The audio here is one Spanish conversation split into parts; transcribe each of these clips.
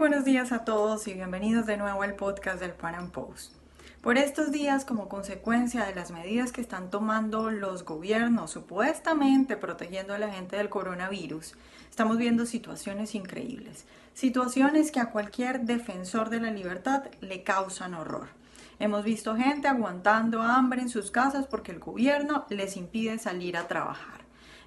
buenos días a todos y bienvenidos de nuevo al podcast del Pan Am Post. Por estos días, como consecuencia de las medidas que están tomando los gobiernos supuestamente protegiendo a la gente del coronavirus, estamos viendo situaciones increíbles, situaciones que a cualquier defensor de la libertad le causan horror. Hemos visto gente aguantando hambre en sus casas porque el gobierno les impide salir a trabajar.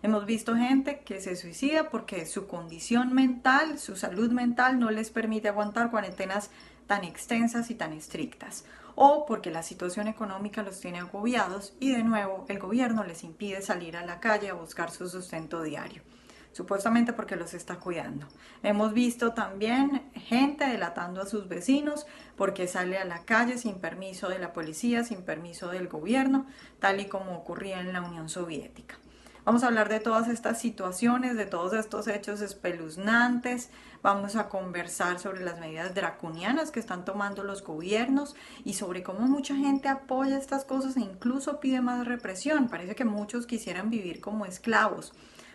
Hemos visto gente que se suicida porque su condición mental, su salud mental no les permite aguantar cuarentenas tan extensas y tan estrictas, o porque la situación económica los tiene agobiados y de nuevo el gobierno les impide salir a la calle a buscar su sustento diario, supuestamente porque los está cuidando. Hemos visto también gente delatando a sus vecinos porque sale a la calle sin permiso de la policía, sin permiso del gobierno, tal y como ocurría en la Unión Soviética. Vamos a hablar de todas estas situaciones, de todos estos hechos espeluznantes. Vamos a conversar sobre las medidas draconianas que están tomando los gobiernos y sobre cómo mucha gente apoya estas cosas e incluso pide más represión. Parece que muchos quisieran vivir como esclavos.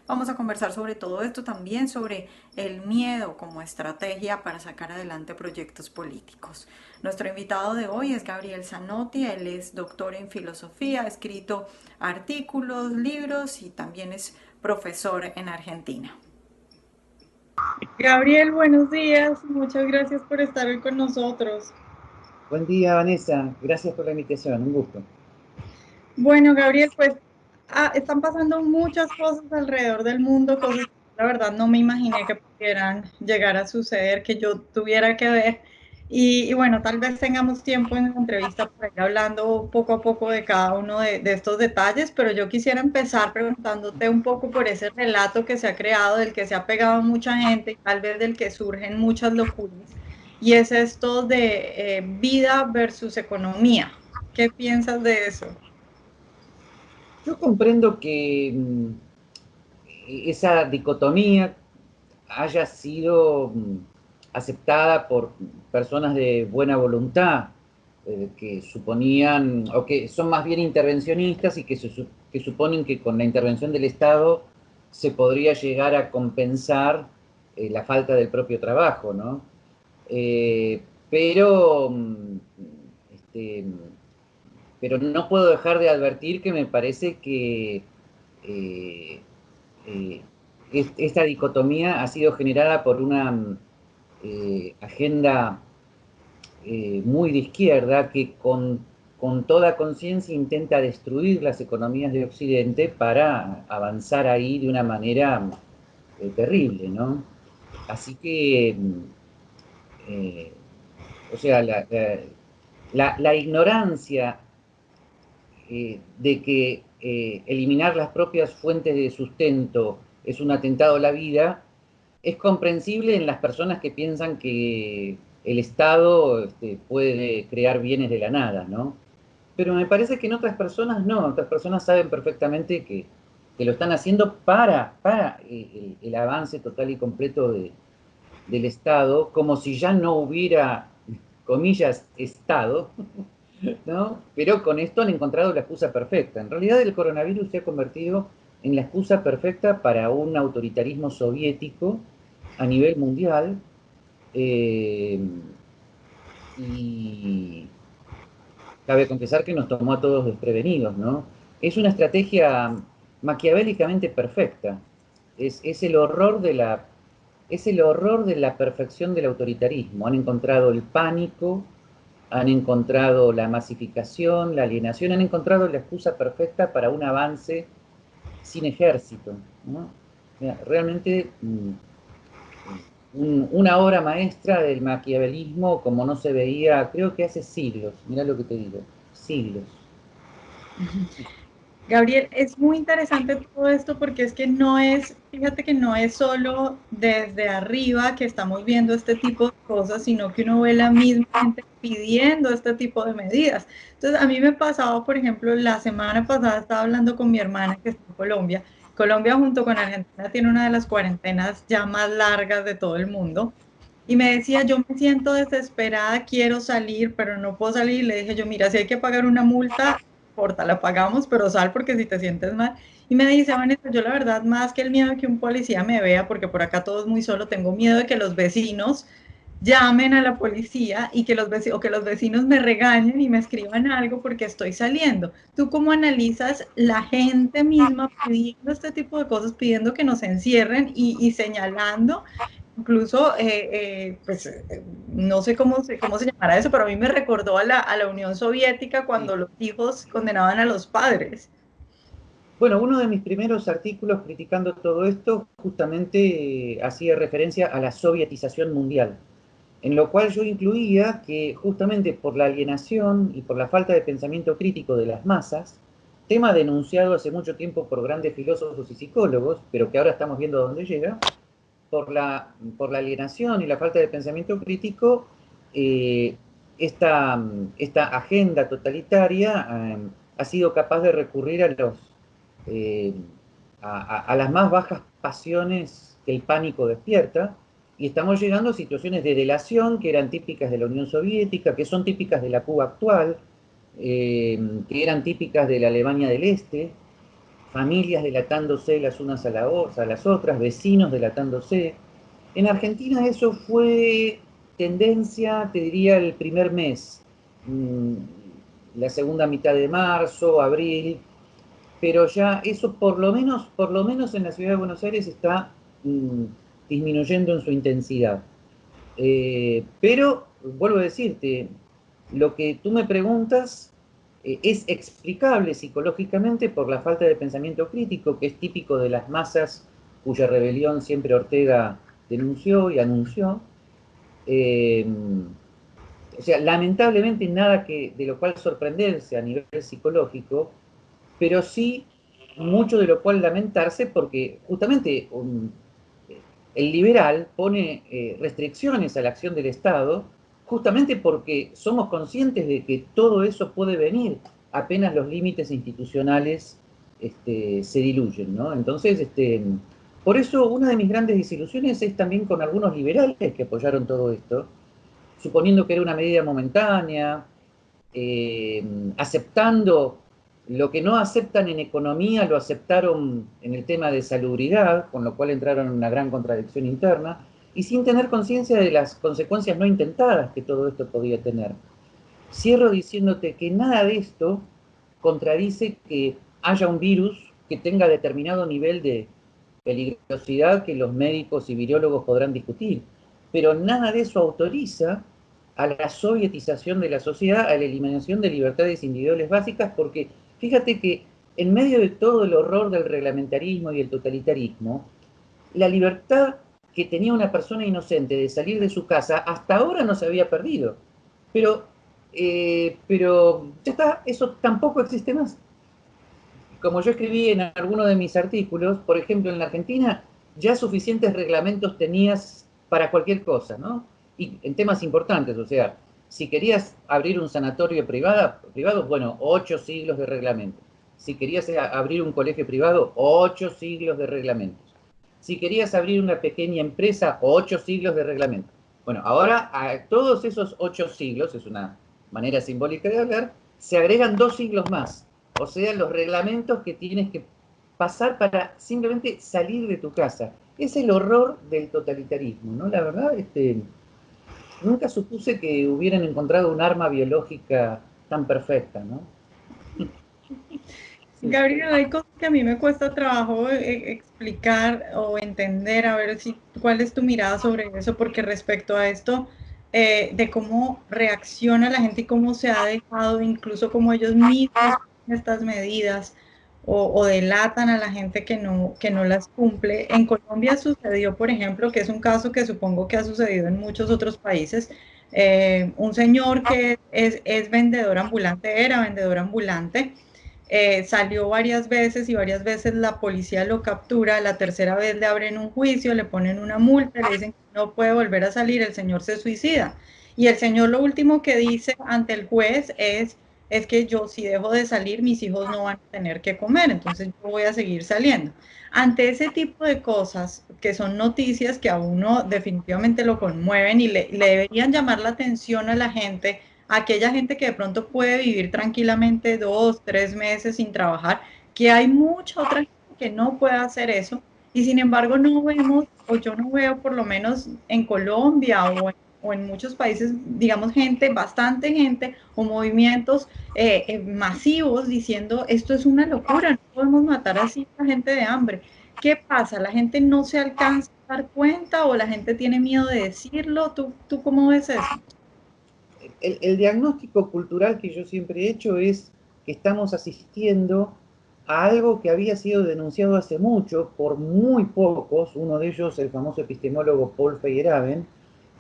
Vamos a conversar sobre todo esto, también sobre el miedo como estrategia para sacar adelante proyectos políticos. Nuestro invitado de hoy es Gabriel Zanotti, él es doctor en filosofía, ha escrito artículos, libros y también es profesor en Argentina. Gabriel, buenos días, muchas gracias por estar hoy con nosotros. Buen día, Vanessa. Gracias por la invitación. Un gusto. Bueno, Gabriel, pues están pasando muchas cosas alrededor del mundo, cosas que la verdad no me imaginé que pudieran llegar a suceder, que yo tuviera que ver. Y bueno, tal vez tengamos tiempo en la entrevista para ir hablando poco a poco de cada uno de estos detalles, pero yo quisiera empezar preguntándote un poco por ese relato que se ha creado, del que se ha pegado mucha gente y tal vez del que surgen muchas locuras. Y es esto de vida versus economía. ¿Qué piensas de eso? Yo comprendo que esa dicotomía haya sido aceptada por personas de buena voluntad, que suponían, o que son más bien intervencionistas y que suponen que con la intervención del Estado se podría llegar a compensar la falta del propio trabajo, ¿no? Eh, pero, este, pero no puedo dejar de advertir que me parece que eh, eh, esta dicotomía ha sido generada por una agenda muy de izquierda que con toda conciencia intenta destruir las economías de Occidente para avanzar ahí de una manera terrible, ¿no? Así que, eh, o sea, la ignorancia de que eliminar las propias fuentes de sustento es un atentado a la vida, es comprensible en las personas que piensan que el Estado puede crear bienes de la nada, ¿no? Pero me parece que en otras personas no, otras personas saben perfectamente que lo están haciendo para el avance total y completo del Estado, como si ya no hubiera, comillas, Estado, ¿no? Pero con esto han encontrado la excusa perfecta. En realidad el coronavirus se ha convertido en la excusa perfecta para un autoritarismo soviético a nivel mundial, eh, y cabe confesar que nos tomó a todos desprevenidos, ¿no? Es una estrategia maquiavélicamente perfecta. Es el horror es el horror de la perfección del autoritarismo. Han encontrado el pánico, han encontrado la masificación, la alienación, han encontrado la excusa perfecta para un avance sin ejército, ¿no? Mira, realmente una obra maestra del maquiavelismo como no se veía, creo que hace siglos, mira lo que te digo, siglos. Gabriel, es muy interesante todo esto porque es que no es, fíjate que no es solo desde arriba que estamos viendo este tipo de cosas, sino que uno ve la misma gente pidiendo este tipo de medidas. Entonces, a mí me pasaba, por ejemplo, la semana pasada estaba hablando con mi hermana que está en Colombia. Colombia junto con Argentina tiene una de las cuarentenas ya más largas de todo el mundo. Y me decía, yo me siento desesperada, quiero salir, pero no puedo salir. Le dije yo, mira, si hay que pagar una multa, importa, la pagamos, pero sal porque si te sientes mal. Y me dice, Vanessa, yo la verdad, más que el miedo de que un policía me vea, porque por acá todo es muy solo, tengo miedo de que los vecinos llamen a la policía y que o que los vecinos me regañen y me escriban algo porque estoy saliendo. ¿Tú cómo analizas la gente misma pidiendo este tipo de cosas, pidiendo que nos encierren y señalando? Incluso, no sé cómo se llamará eso, pero a mí me recordó a la Unión Soviética Sí. cuando los hijos condenaban a los padres. Bueno, uno de mis primeros artículos criticando todo esto justamente hacía referencia a la sovietización mundial, en lo cual yo incluía que justamente por la alienación y por la falta de pensamiento crítico de las masas, tema denunciado hace mucho tiempo por grandes filósofos y psicólogos, pero que ahora estamos viendo a dónde llega, por la alienación y la falta de pensamiento crítico, eh, esta agenda totalitaria ha sido capaz de recurrir eh, a las más bajas pasiones que el pánico despierta, y estamos llegando a situaciones de delación que eran típicas de la Unión Soviética, que son típicas de la Cuba actual, que eran típicas de la Alemania del Este, familias delatándose las unas a las otras, vecinos delatándose. En Argentina eso fue tendencia, te diría, el primer mes, la segunda mitad de marzo, abril, pero ya eso por lo menos en la ciudad de Buenos Aires está disminuyendo en su intensidad. Pero, vuelvo a decirte, lo que tú me preguntas es explicable psicológicamente por la falta de pensamiento crítico, que es típico de las masas cuya rebelión siempre Ortega denunció y anunció. Eh, o sea, lamentablemente nada que, de lo cual sorprenderse a nivel psicológico, pero sí mucho de lo cual lamentarse porque justamente el liberal pone restricciones a la acción del Estado justamente porque somos conscientes de que todo eso puede venir apenas los límites institucionales se diluyen, ¿no? Entonces, por eso una de mis grandes desilusiones es también con algunos liberales que apoyaron todo esto, suponiendo que era una medida momentánea, eh, aceptando lo que no aceptan en economía, lo aceptaron en el tema de salubridad, con lo cual entraron en una gran contradicción interna, y sin tener conciencia de las consecuencias no intentadas que todo esto podía tener. Cierro diciéndote que nada de esto contradice que haya un virus que tenga determinado nivel de peligrosidad que los médicos y virólogos podrán discutir, pero nada de eso autoriza a la sovietización de la sociedad, a la eliminación de libertades individuales básicas, porque fíjate que en medio de todo el horror del reglamentarismo y el totalitarismo, la libertad que tenía una persona inocente de salir de su casa hasta ahora no se había perdido. Pero, pero ya está, eso tampoco existe más. Como yo escribí en alguno de mis artículos, por ejemplo, en la Argentina ya suficientes reglamentos tenías para cualquier cosa, ¿no? Y en temas importantes, o sea, si querías abrir un sanatorio privado, bueno, 8 siglos de reglamentos. Si querías abrir un colegio privado, 8 siglos de reglamentos. Si querías abrir una pequeña empresa, 8 siglos de reglamentos. Bueno, ahora a todos esos 8 siglos, es una manera simbólica de hablar, se agregan 2 siglos más, o sea, los reglamentos que tienes que pasar para simplemente salir de tu casa. Es el horror del totalitarismo, ¿no? La verdad, nunca supuse que hubieran encontrado un arma biológica tan perfecta, ¿no? Sí. Gabriel, hay cosas que a mí me cuesta trabajo explicar o entender, a ver si cuál es tu mirada sobre eso, porque respecto a esto de cómo reacciona la gente y cómo se ha dejado, incluso como ellos mismos estas medidas o delatan a la gente que no las cumple. En Colombia sucedió, por ejemplo, que es un caso que supongo que ha sucedido en muchos otros países, un señor que es vendedor ambulante, era vendedor ambulante, salió varias veces y varias veces la policía lo captura, la tercera vez le abren un juicio, le ponen una multa, le dicen que no puede volver a salir, el señor se suicida. Y el señor lo último que dice ante el juez es que yo si dejo de salir, mis hijos no van a tener que comer, entonces yo voy a seguir saliendo. Ante ese tipo de cosas, que son noticias que a uno definitivamente lo conmueven y le deberían llamar la atención a la gente, aquella gente que de pronto puede vivir tranquilamente 2, 3 meses sin trabajar, que hay mucha otra gente que no puede hacer eso y sin embargo no vemos, o yo no veo por lo menos en Colombia o en muchos países, digamos, gente, bastante gente, o movimientos masivos diciendo esto es una locura, no podemos matar así a la gente de hambre. ¿Qué pasa? ¿La gente no se alcanza a dar cuenta o la gente tiene miedo de decirlo? ¿Tú cómo ves eso? El diagnóstico cultural que yo siempre he hecho es que estamos asistiendo a algo que había sido denunciado hace mucho por muy pocos, uno de ellos el famoso epistemólogo Paul Feyerabend,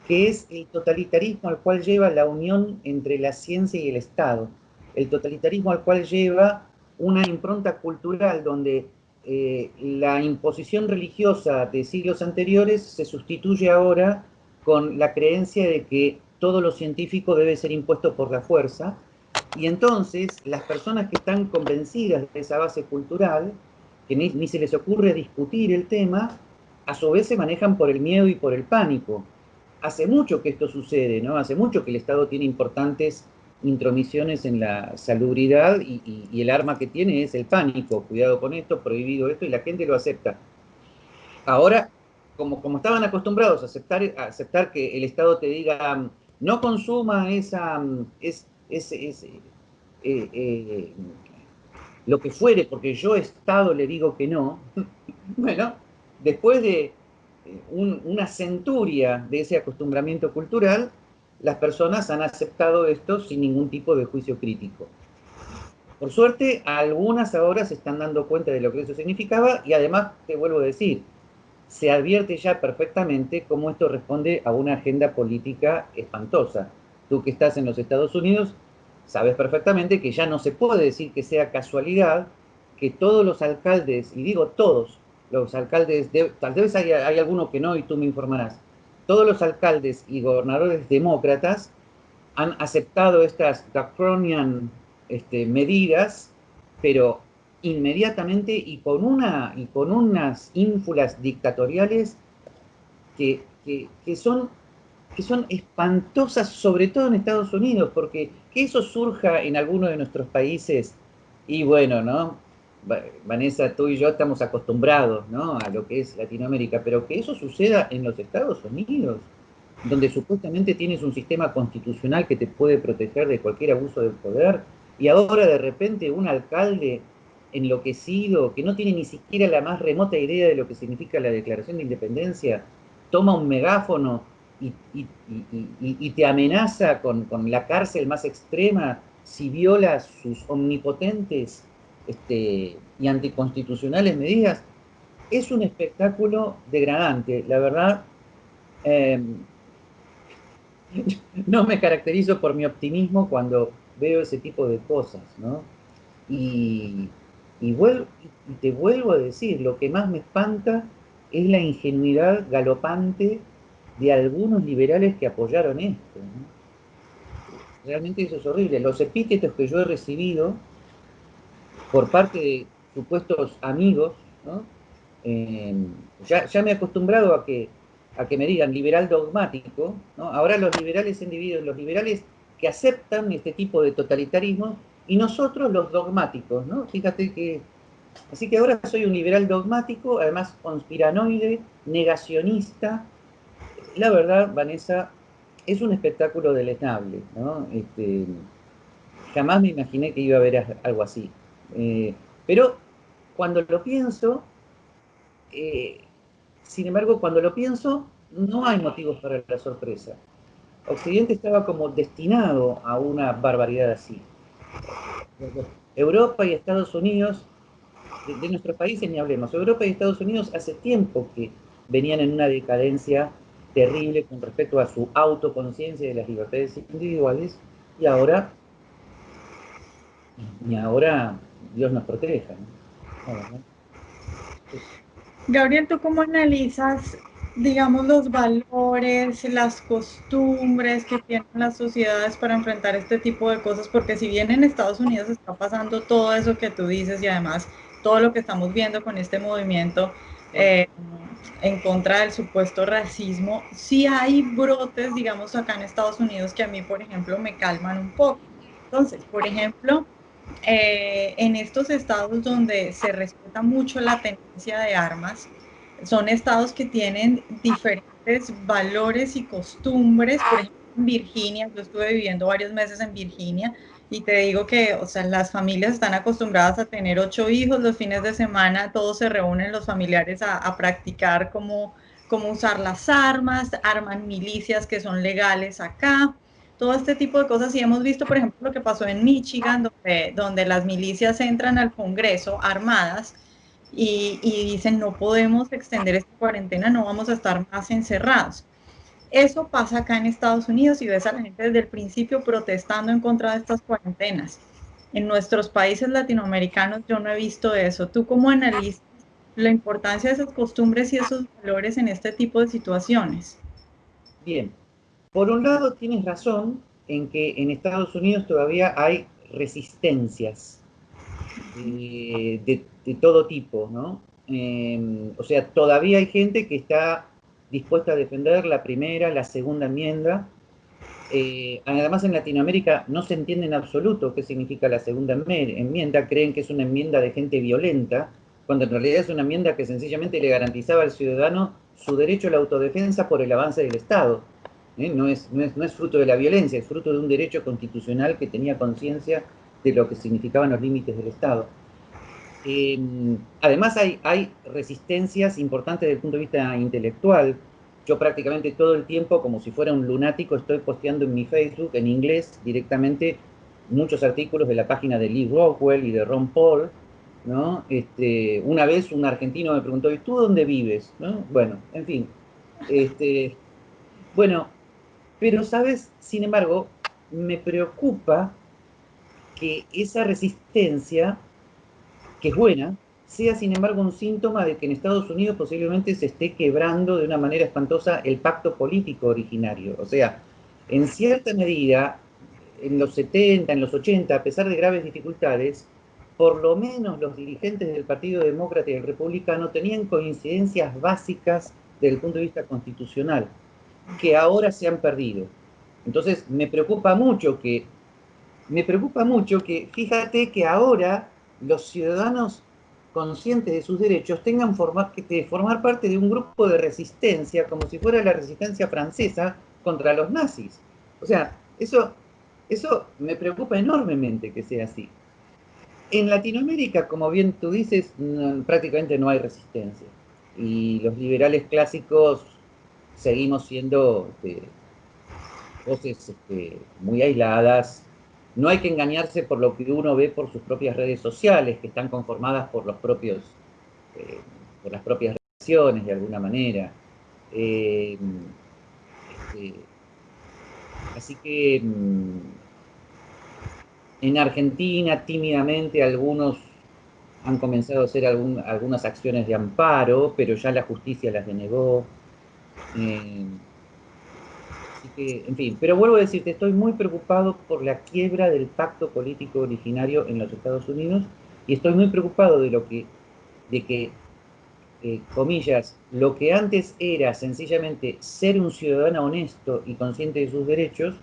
que es el totalitarismo al cual lleva la unión entre la ciencia y el Estado, el totalitarismo al cual lleva una impronta cultural donde la imposición religiosa de siglos anteriores se sustituye ahora con la creencia de que todo lo científico debe ser impuesto por la fuerza, y entonces las personas que están convencidas de esa base cultural, que ni se les ocurre discutir el tema, a su vez se manejan por el miedo y por el pánico. Hace mucho que esto sucede, ¿no? Hace mucho que el Estado tiene importantes intromisiones en la salubridad y el arma que tiene es el pánico. Cuidado con esto, prohibido esto, y la gente lo acepta. Ahora, como estaban acostumbrados a aceptar que el Estado te diga, no consuma eh, lo que fuere, porque yo Estado le digo que no, bueno, después de una centuria de ese acostumbramiento cultural, las personas han aceptado esto sin ningún tipo de juicio crítico. Por suerte, algunas ahora se están dando cuenta de lo que eso significaba, y además, te vuelvo a decir, se advierte ya perfectamente cómo esto responde a una agenda política espantosa. Tú que estás en los Estados Unidos, sabes perfectamente que ya no se puede decir que sea casualidad que todos los alcaldes, y digo todos, los alcaldes, tal vez hay alguno que no y tú me informarás, todos los alcaldes y gobernadores demócratas han aceptado estas draconian medidas, pero inmediatamente y con unas ínfulas dictatoriales que son espantosas, sobre todo en Estados Unidos, porque que eso surja en alguno de nuestros países, y bueno, ¿no? Vanessa, tú y yo estamos acostumbrados, ¿no? A lo que es Latinoamérica, pero que eso suceda en los Estados Unidos, donde supuestamente tienes un sistema constitucional que te puede proteger de cualquier abuso de poder, y ahora de repente un alcalde enloquecido, que no tiene ni siquiera la más remota idea de lo que significa la Declaración de Independencia, toma un megáfono y te amenaza con la cárcel más extrema si violas sus omnipotentes y anticonstitucionales medidas. Es un espectáculo degradante, la verdad. eh, no me caracterizo por mi optimismo cuando veo ese tipo de cosas, ¿no? Y, y te vuelvo a decir, lo que más me espanta es la ingenuidad galopante de algunos liberales que apoyaron esto, ¿no? Realmente eso es horrible. Los epítetos que yo he recibido por parte de supuestos amigos, ¿no? Eh, ya me he acostumbrado a que me digan liberal dogmático, ¿no? Ahora los liberales individuos, los liberales que aceptan este tipo de totalitarismo, y nosotros los dogmáticos, ¿no? Fíjate que, así que ahora soy un liberal dogmático, además conspiranoide, negacionista. La verdad, Vanessa, es un espectáculo deleznable, ¿no? Jamás me imaginé que iba a haber algo así. Pero cuando lo pienso, eh, sin embargo, cuando lo pienso, no hay motivos para la sorpresa. Occidente estaba como destinado a una barbaridad así. Europa y Estados Unidos, de nuestros países ni hablemos, Europa y Estados Unidos hace tiempo que venían en una decadencia terrible con respecto a su autoconciencia de las libertades individuales, y ahora, y ahora Dios nos proteja, ¿no? ¿No? Gabriel, ¿tú cómo analizas, digamos, los valores, las costumbres que tienen las sociedades para enfrentar este tipo de cosas? Porque si bien en Estados Unidos está pasando todo eso que tú dices y además todo lo que estamos viendo con este movimiento eh, en contra del supuesto racismo, sí hay brotes, digamos, acá en Estados Unidos que a mí, por ejemplo, me calman un poco. Entonces, por ejemplo, en estos estados donde se respeta mucho la tenencia de armas, son estados que tienen diferentes diferentes valores y costumbres. Por ejemplo, en Virginia, yo estuve viviendo varios meses en Virginia y te digo que, o sea, las familias están acostumbradas a tener 8 hijos, los fines de semana todos se reúnen los familiares a practicar cómo usar las armas, arman milicias que son legales acá, todo este tipo de cosas. Y hemos visto, por ejemplo, lo que pasó en Michigan, donde las milicias entran al Congreso armadas y dicen no podemos extender esta cuarentena, no vamos a estar más encerrados. Eso pasa acá en Estados Unidos y ves a la gente desde el principio protestando en contra de estas cuarentenas. En nuestros países latinoamericanos yo no he visto eso. ¿Tú cómo analizas la importancia de esas costumbres y esos valores en este tipo de situaciones? Bien, por un lado tienes razón en que en Estados Unidos todavía hay resistencias de todo tipo, ¿no? O sea, todavía hay gente que está dispuesta a defender la primera, la segunda enmienda. Además, en Latinoamérica no se entiende en absoluto qué significa la segunda enmienda. Creen que es una enmienda de gente violenta, cuando en realidad es una enmienda que sencillamente le garantizaba al ciudadano su derecho a la autodefensa por el avance del Estado. No es fruto de la violencia, es fruto de un derecho constitucional que tenía conciencia de lo que significaban los límites del Estado. Además hay resistencias importantes desde el punto de vista intelectual. Yo prácticamente todo el tiempo, como si fuera un lunático, estoy posteando en mi Facebook, en inglés, directamente, muchos artículos de la página de Lee Rockwell y de Ron Paul, ¿no? Una vez un argentino me preguntó, ¿y tú dónde vives? ¿No? Bueno, en fin. Este, bueno, pero, ¿sabes? Sin embargo, me preocupa que esa resistencia, que es buena, sea sin embargo un síntoma de que en Estados Unidos posiblemente se esté quebrando de una manera espantosa el pacto político originario. O sea, en cierta medida, en los 70, en los 80, a pesar de graves dificultades, por lo menos los dirigentes del Partido Demócrata y del Republicano tenían coincidencias básicas desde el punto de vista constitucional, que ahora se han perdido. Entonces, me preocupa mucho que, fíjate que ahora los ciudadanos conscientes de sus derechos tengan que formar parte de un grupo de resistencia, como si fuera la resistencia francesa contra los nazis. O sea, eso me preocupa enormemente que sea así. En Latinoamérica, como bien tú dices, prácticamente no hay resistencia. Y los liberales clásicos seguimos siendo voces muy aisladas. No hay que engañarse por lo que uno ve por sus propias redes sociales, que están conformadas eh, por las propias relaciones de alguna manera. Eh, este, Así que en Argentina, tímidamente, algunos han comenzado a hacer algunas acciones de amparo, pero ya la justicia las denegó. Eh, Así que, en fin, pero vuelvo a decirte, estoy muy preocupado por la quiebra del pacto político originario en los Estados Unidos y estoy muy preocupado de que, comillas, lo que antes era sencillamente ser un ciudadano honesto y consciente de sus derechos,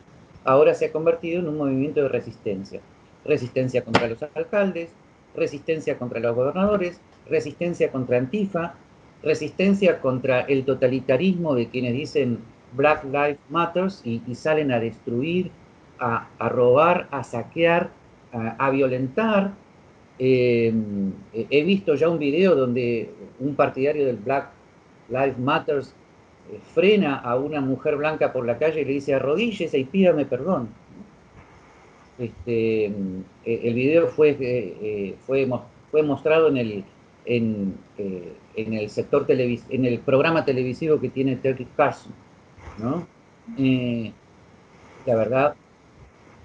ahora se ha convertido en un movimiento de resistencia. Resistencia contra los alcaldes, resistencia contra los gobernadores, resistencia contra Antifa, resistencia contra el totalitarismo de quienes dicen Black Lives Matters y salen a destruir, a robar, a saquear, a violentar. He visto ya un video donde un partidario del Black Lives Matters frena a una mujer blanca por la calle y le dice arrodíllese y pídame perdón. El video fue mostrado en el sector en el programa televisivo que tiene Tucker Carlson, ¿no? Eh, la verdad,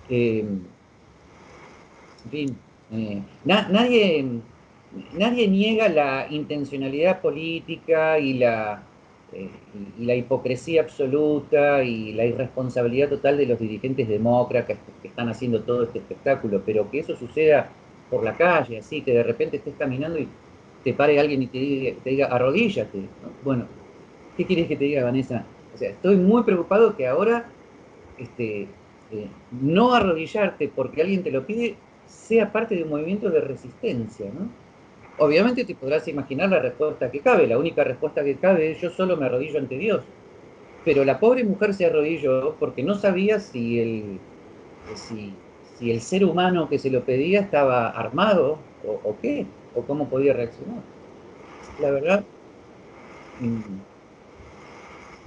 eh, en fin, nadie niega la intencionalidad política eh, y la hipocresía absoluta y la irresponsabilidad total de los dirigentes demócratas que están haciendo todo este espectáculo, pero que eso suceda por la calle, así, que de repente estés caminando y te pare alguien y te diga arrodíllate, ¿no? Bueno, ¿qué quieres que te diga, Vanessa? O sea, estoy muy preocupado que ahora este, no arrodillarte porque alguien te lo pide sea parte de un movimiento de resistencia, ¿no? Obviamente te podrás imaginar la respuesta que cabe, la única respuesta que cabe es yo solo me arrodillo ante Dios. pero la pobre mujer se arrodilló porque no sabía si, si el ser humano que se lo pedía estaba armado o qué, o cómo podía reaccionar. La verdad, mm,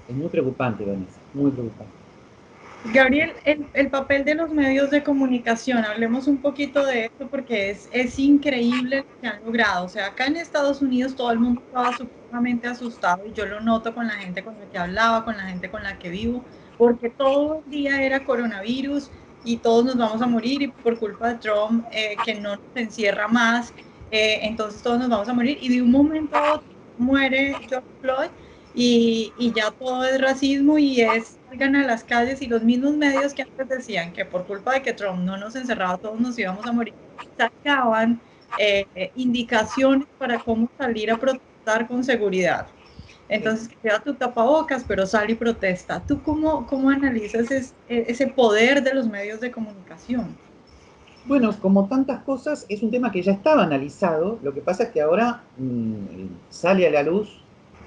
es muy preocupante, Vanessa, muy preocupante. Gabriel, el papel de los medios de comunicación, hablemos un poquito de esto porque es increíble lo que han logrado. O sea, acá en Estados Unidos todo el mundo estaba supremamente asustado y yo lo noto con la gente con la que hablaba, con la gente con la que vivo, porque todo el día era coronavirus y todos nos vamos a morir y por culpa de Trump que no nos encierra más, entonces todos nos vamos a morir y de un momento a otro muere George Floyd y ya todo es racismo y salgan a las calles y los mismos medios que antes decían que por culpa de que Trump no nos encerraba todos nos íbamos a morir, sacaban indicaciones para cómo salir a protestar con seguridad. Sí. Entonces, queda tu tapabocas, pero sal y protesta. ¿Tú cómo analizas ese poder de los medios de comunicación? Bueno, como tantas cosas, es un tema que ya estaba analizado, lo que pasa es que ahora sale a la luz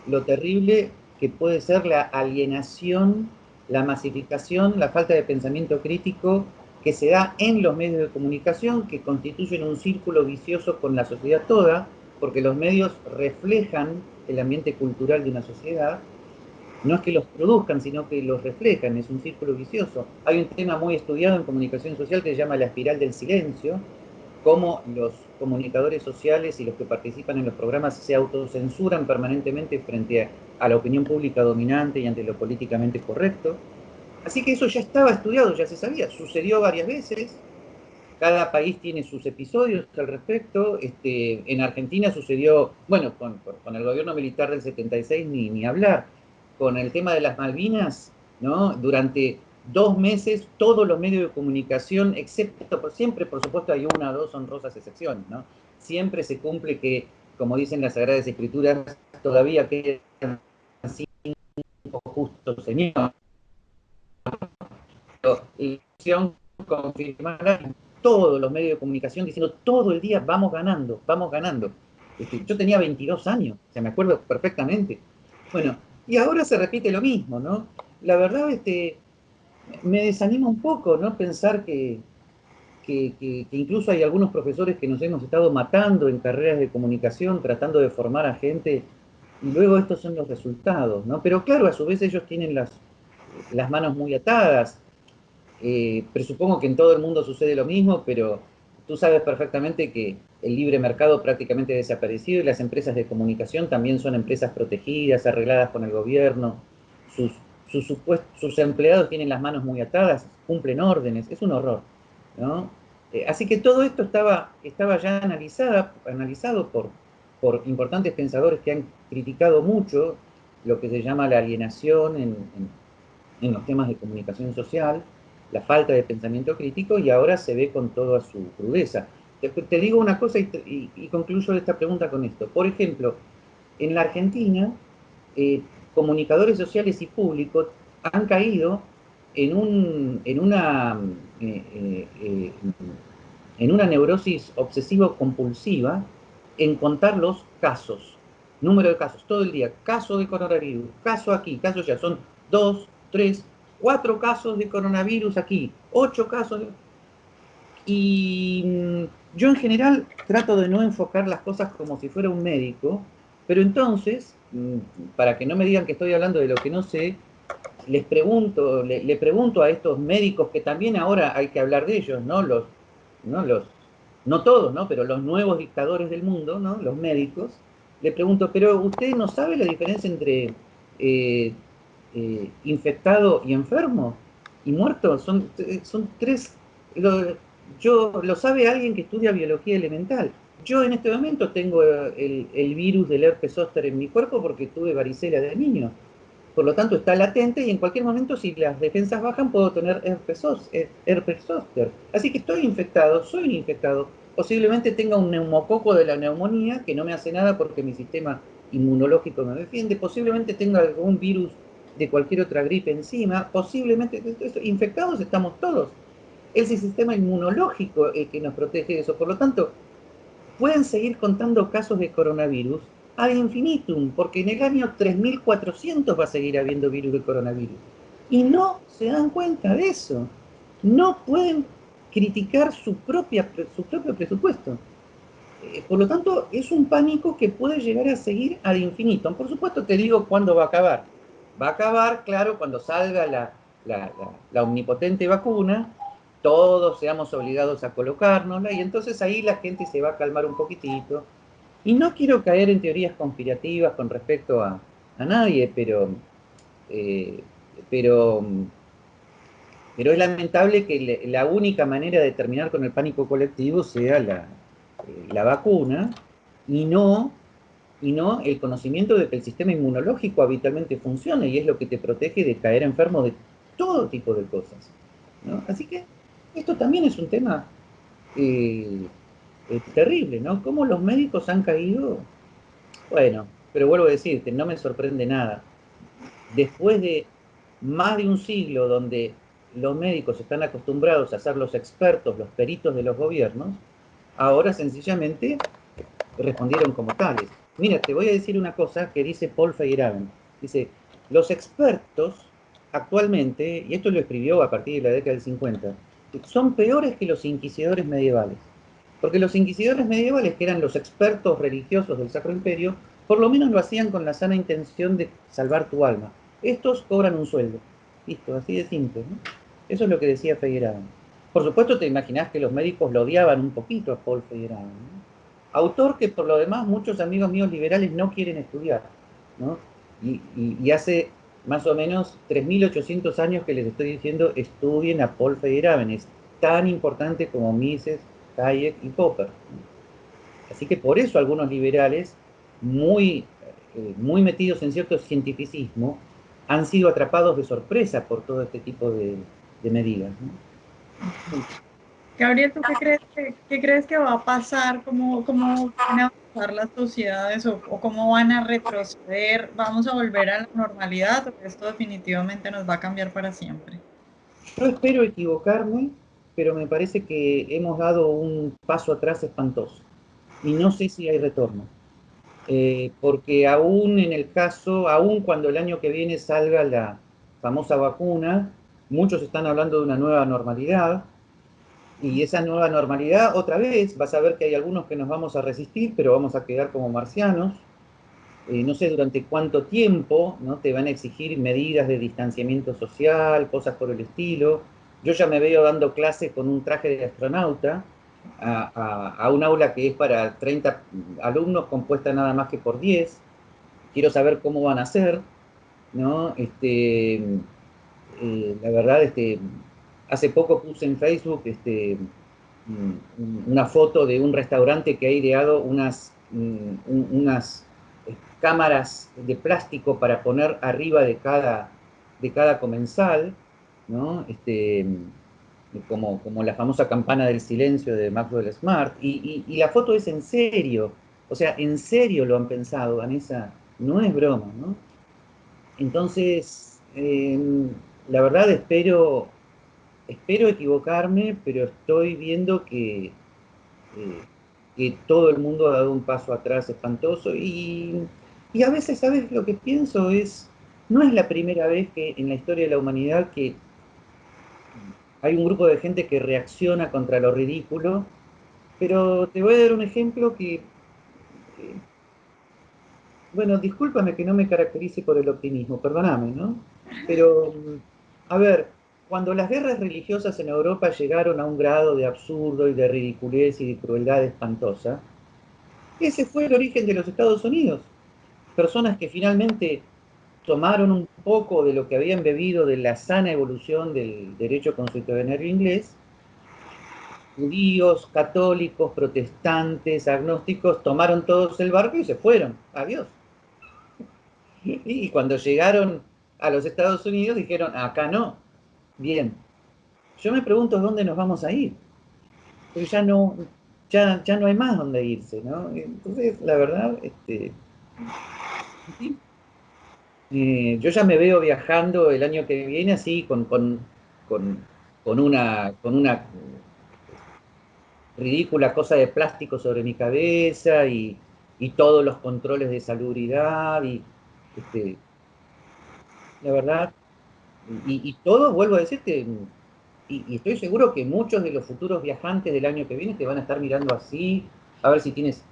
lo terrible que puede ser la alienación, la masificación, la falta de pensamiento crítico que se da en los medios de comunicación, que constituyen un círculo vicioso con la sociedad toda, porque los medios reflejan el ambiente cultural de una sociedad. No es que los produzcan, sino que los reflejan, es un círculo vicioso. Hay un tema muy estudiado en comunicación social que se llama la espiral del silencio, cómo los comunicadores sociales y los que participan en los programas se autocensuran permanentemente frente a la opinión pública dominante y ante lo políticamente correcto. Así que eso ya estaba estudiado, ya se sabía, sucedió varias veces, cada país tiene sus episodios al respecto. En Argentina sucedió, bueno, con el gobierno militar del 76 ni hablar. Con el tema de las Malvinas, ¿no? Durante 2 meses todos los medios de comunicación, excepto siempre, por supuesto, hay una o dos honrosas excepciones, ¿no? Siempre se cumple que, como dicen las Sagradas Escrituras, todavía quedan 5 justos señores. Y confirmará en todos los medios de comunicación diciendo todo el día vamos ganando, vamos ganando. Yo tenía 22 años, o sea, me acuerdo perfectamente. Bueno, y ahora se repite lo mismo, ¿no? La verdad, me desanima un poco, ¿no? Pensar que incluso hay algunos profesores que nos hemos estado matando en carreras de comunicación, tratando de formar a gente, y luego estos son los resultados, ¿no? Pero claro, a su vez ellos tienen las manos muy atadas. Presupongo que en todo el mundo sucede lo mismo, pero tú sabes perfectamente que el libre mercado prácticamente ha desaparecido y las empresas de comunicación también son empresas protegidas, arregladas con el gobierno. Sus, sus empleados tienen las manos muy atadas, cumplen órdenes, es un horror, ¿no? Así que todo esto estaba ya analizado por importantes pensadores que han criticado mucho lo que se llama la alienación en los temas de comunicación social, la falta de pensamiento crítico, y ahora se ve con toda su crudeza. Te digo una cosa y concluyo esta pregunta con esto. Por ejemplo, en la Argentina, comunicadores sociales y públicos han caído en, un, eh, eh, eh, en una neurosis obsesivo-compulsiva en contar los casos, número de casos, todo el día, caso de coronavirus, caso aquí, caso allá, son 2, 3, 4 casos de coronavirus aquí, 8 casos. Y yo en general trato de no enfocar las cosas como si fuera un médico, pero entonces, para que no me digan que estoy hablando de lo que no sé, les pregunto, le pregunto a estos médicos que también ahora hay que hablar de ellos, ¿no? ¿No? No todos, ¿no? Pero los nuevos dictadores del mundo, ¿no? Los médicos, le pregunto, pero ¿usted no sabe la diferencia entre eh, infectado y enfermo y muerto? Son tres, lo, lo sabe alguien que estudia biología elemental. Yo en este momento tengo el virus del herpes zóster en mi cuerpo porque tuve varicela de niño. Por lo tanto, está latente y en cualquier momento, si las defensas bajan, puedo tener herpes zóster. Así que estoy infectado, soy infectado. Posiblemente tenga un neumococo de la neumonía que no me hace nada porque mi sistema inmunológico me defiende. Posiblemente tenga algún virus de cualquier otra gripe encima. Posiblemente, infectados estamos todos. Es el sistema inmunológico el que nos protege de eso. Por lo tanto, pueden seguir contando casos de coronavirus ad infinitum, porque en el año 3400 va a seguir habiendo virus de coronavirus. Y no se dan cuenta de eso. No pueden criticar su propio presupuesto. Por lo tanto, es un pánico que puede llegar a seguir ad infinitum. Por supuesto, te digo cuándo va a acabar. Va a acabar, claro, cuando salga la omnipotente vacuna, todos seamos obligados a colocárnosla, y entonces ahí la gente se va a calmar un poquitito. Y no quiero caer en teorías conspirativas con respecto a nadie, eh, pero, pero es lamentable que la única manera de terminar con el pánico colectivo sea la vacuna y no, y no el conocimiento de que el sistema inmunológico habitualmente funciona y es lo que te protege de caer enfermo de todo tipo de cosas, ¿no? Así que esto también es un tema eh, terrible, ¿no? Cómo los médicos han caído. Bueno, pero vuelvo a decirte, no me sorprende nada. Después de más de un siglo donde los médicos están acostumbrados a ser los expertos, los peritos de los gobiernos, ahora sencillamente respondieron como tales. Mira, te voy a decir una cosa que dice Paul Feyerabend. Dice, los expertos actualmente, y esto lo escribió a partir de la década del 50, son peores que los inquisidores medievales. Porque los inquisidores medievales, que eran los expertos religiosos del Sacro Imperio, por lo menos lo hacían con la sana intención de salvar tu alma. Estos cobran un sueldo. Listo, así de simple, ¿no? Eso es lo que decía Feyerabend. Por supuesto, te imaginás que los médicos lo odiaban un poquito a Paul Feyerabend, ¿no? Autor que por lo demás muchos amigos míos liberales no quieren estudiar, ¿no? Y hace más o menos 3.800 años que les estoy diciendo estudien a Paul Feyerabend, es tan importante como Mises, Hayek y Popper. Así que por eso algunos liberales, muy, muy metidos en cierto cientificismo, han sido atrapados de sorpresa por todo este tipo de medidas, ¿no? Gabriel, ¿tú qué crees que va a pasar? ¿Cómo van a avanzar las sociedades o cómo van a retroceder? ¿Vamos a volver a la normalidad o esto definitivamente nos va a cambiar para siempre? Yo espero equivocarme, pero me parece que hemos dado un paso atrás espantoso. Y no sé si hay retorno. Porque aún en el caso, aún cuando el año que viene salga la famosa vacuna, muchos están hablando de una nueva normalidad. Y esa nueva normalidad, otra vez, vas a ver que hay algunos que nos vamos a resistir, pero vamos a quedar como marcianos. No sé durante cuánto tiempo, ¿no? Te van a exigir medidas de distanciamiento social, cosas por el estilo. Yo ya me veo dando clases con un traje de astronauta a un aula que es para 30 alumnos compuesta nada más que por 10. Quiero saber cómo van a ser, ¿no? La verdad, hace poco puse en Facebook una foto de un restaurante que ha ideado unas cámaras de plástico para poner arriba de cada comensal, ¿no? Como la famosa campana del silencio de Maxwell Smart, y la foto es en serio, o sea, en serio lo han pensado, Vanessa, no es broma, ¿no? Entonces, la verdad espero equivocarme, pero estoy viendo que todo el mundo ha dado un paso atrás espantoso y a veces, ¿sabes lo que pienso? No es la primera vez que en la historia de la humanidad que hay un grupo de gente que reacciona contra lo ridículo, pero te voy a dar un ejemplo bueno, discúlpame que no me caracterice por el optimismo, perdóname, ¿no? Pero, a ver, cuando las guerras religiosas en Europa llegaron a un grado de absurdo y de ridiculez y de crueldad espantosa, ese fue el origen de los Estados Unidos. Personas que finalmente tomaron un poco de lo que habían bebido de la sana evolución del derecho consuetudinario inglés, judíos, católicos, protestantes, agnósticos, tomaron todos el barco y se fueron. Adiós. Y cuando llegaron a los Estados Unidos dijeron, acá no. Bien, yo me pregunto dónde nos vamos a ir, porque ya no hay más dónde irse, ¿no? Entonces, la verdad, sí, yo ya me veo viajando el año que viene así, con, con una ridícula cosa de plástico sobre mi cabeza y todos los controles de salubridad, y la verdad, y todo, vuelvo a decirte, y estoy seguro que muchos de los futuros viajantes del año que viene te van a estar mirando así, a ver si tienes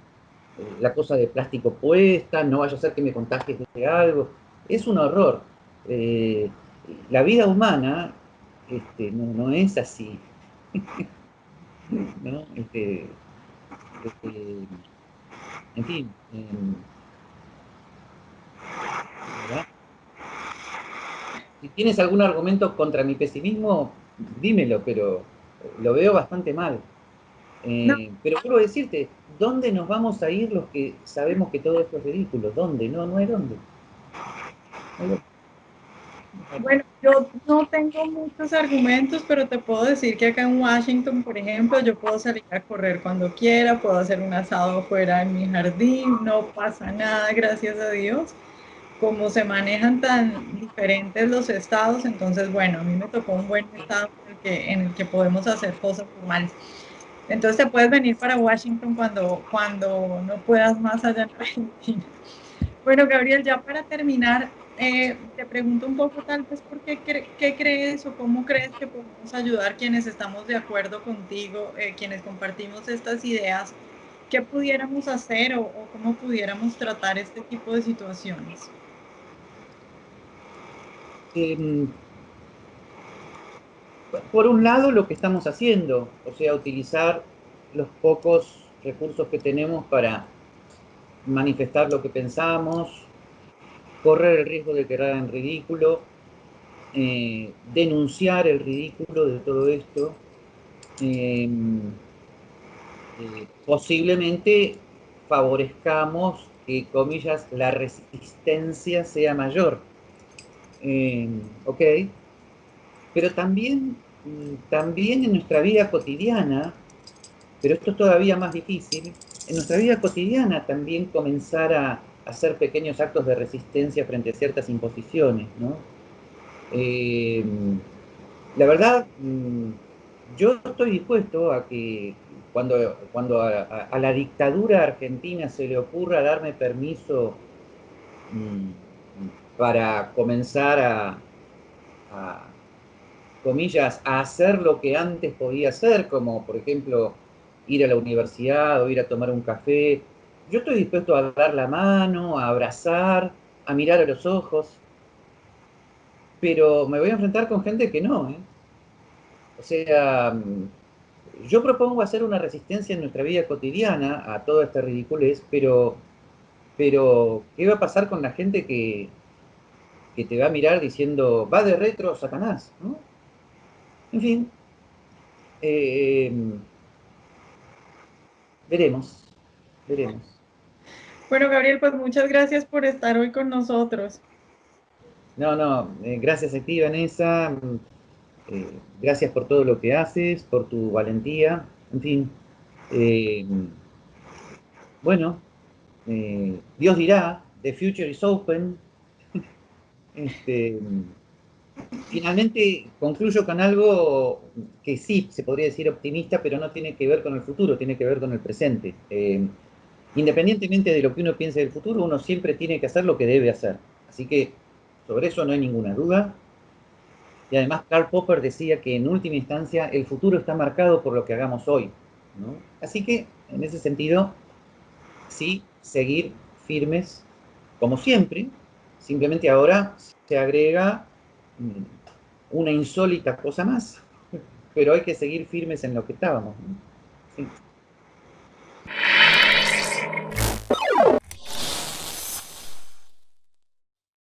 la cosa de plástico puesta, no vaya a ser que me contagies de algo. Es un horror. Eh, la vida humana no es así, ¿no? Este, en fin, ¿verdad? Si tienes algún argumento contra mi pesimismo, dímelo, pero lo veo bastante mal. No, Pero vuelvo a decirte, ¿dónde nos vamos a ir los que sabemos que todo esto es ridículo? ¿Dónde? No, no hay dónde. No hay dónde. bueno, yo no tengo muchos argumentos, pero te puedo decir que acá en Washington, por ejemplo, yo puedo salir a correr cuando quiera, puedo hacer un asado fuera en mi jardín, no pasa nada, gracias a Dios. Como se manejan tan diferentes los estados, entonces, bueno, a mí me tocó un buen estado en el que podemos hacer cosas normales. Entonces te puedes venir para Washington cuando no puedas más allá en Argentina. Bueno, Gabriel, ya para terminar, te pregunto un poco tal vez por qué crees o cómo crees que podemos ayudar quienes estamos de acuerdo contigo, quienes compartimos estas ideas, qué pudiéramos hacer o cómo pudiéramos tratar este tipo de situaciones. Eh, por un lado, lo que estamos haciendo, o sea, utilizar los pocos recursos que tenemos para manifestar lo que pensamos, correr el riesgo de quedar en ridículo, denunciar el ridículo de todo esto, eh, posiblemente favorezcamos que, comillas, la resistencia sea mayor. Eh, ¿Ok? Pero también, también en nuestra vida cotidiana, pero esto es todavía más difícil, en nuestra vida cotidiana también comenzar a hacer pequeños actos de resistencia frente a ciertas imposiciones, ¿no? Eh, la verdad, yo estoy dispuesto a que cuando a la dictadura argentina se le ocurra darme permiso mm, para comenzar a, comillas, a hacer lo que antes podía hacer, como por ejemplo ir a la universidad o ir a tomar un café, yo estoy dispuesto a dar la mano, a abrazar, a mirar a los ojos, pero me voy a enfrentar con gente que no, ¿eh? O sea, yo propongo hacer una resistencia en nuestra vida cotidiana a toda esta ridiculez, pero ¿qué va a pasar con la gente que te va a mirar diciendo, va de retro, Satanás, ¿no? En fin, eh, veremos, veremos. Bueno, Gabriel, pues muchas gracias por estar hoy con nosotros. No, no, gracias a ti, Vanessa, gracias por todo lo que haces, por tu valentía, en fin. eh, bueno, Dios dirá, the future is open. Este, Finalmente concluyo con algo que sí se podría decir optimista, pero no tiene que ver con el futuro, tiene que ver con el presente. Independientemente de lo que uno piense del futuro, uno siempre tiene que hacer lo que debe hacer. Así que sobre eso no hay ninguna duda. Y además Karl Popper decía que en última instancia el futuro está marcado por lo que hagamos hoy, ¿no? Así que en ese sentido, sí, seguir firmes como siempre, simplemente ahora se agrega una insólita cosa más, pero hay que seguir firmes en lo que estábamos, ¿no? Sí.